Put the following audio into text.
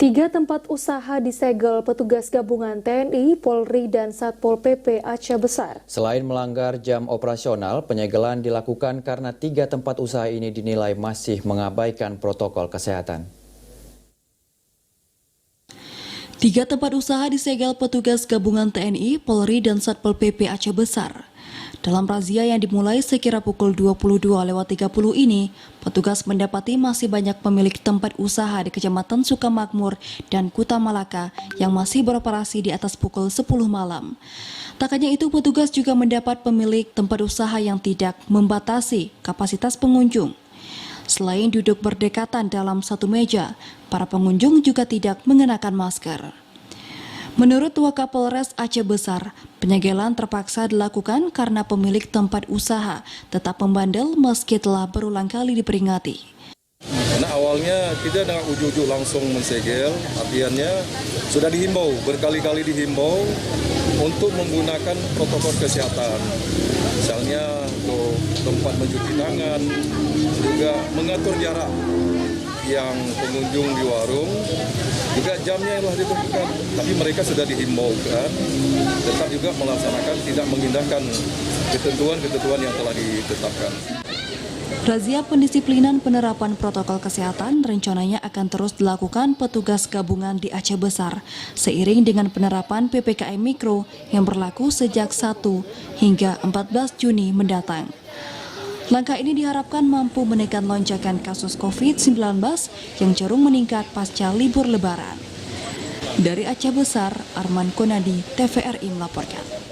Tiga tempat usaha disegel petugas gabungan TNI, Polri, dan Satpol PP Aceh Besar. Selain melanggar jam operasional, penyegelan dilakukan karena tiga tempat usaha ini dinilai masih mengabaikan protokol kesehatan. Tiga tempat usaha disegel petugas gabungan TNI, Polri, dan Satpol PP Aceh Besar. Dalam razia yang dimulai sekira pukul 22.30 ini, petugas mendapati masih banyak pemilik tempat usaha di Kecamatan Sukamakmur dan Kuta Malaka yang masih beroperasi di atas pukul 10 malam. Tak hanya itu, petugas juga mendapat pemilik tempat usaha yang tidak membatasi kapasitas pengunjung. Selain duduk berdekatan dalam satu meja, para pengunjung juga tidak mengenakan masker. Menurut Wakapolres Aceh Besar, penyegelan terpaksa dilakukan karena pemilik tempat usaha tetap membandel meski telah berulang kali diperingati. Karena awalnya kita dengan ujuk-ujuk langsung mensegel, artinya sudah dihimbau, berkali-kali dihimbau untuk menggunakan protokol kesehatan. Misalnya untuk tempat mencuci tangan, juga mengatur jarak yang pengunjung di warung, juga jamnya yang telah ditentukan. Tapi mereka sudah dihimbaukan, tetap juga melaksanakan, tidak mengindahkan ketentuan-ketentuan yang telah ditetapkan. Razia pendisiplinan penerapan protokol kesehatan rencananya akan terus dilakukan petugas gabungan di Aceh Besar seiring dengan penerapan PPKM Mikro yang berlaku sejak 1 hingga 14 Juni mendatang. Langkah ini diharapkan mampu menekan lonjakan kasus COVID-19 yang cenderung meningkat pasca libur Lebaran. Dari Aceh Besar, Arman Konadi, TVRI melaporkan.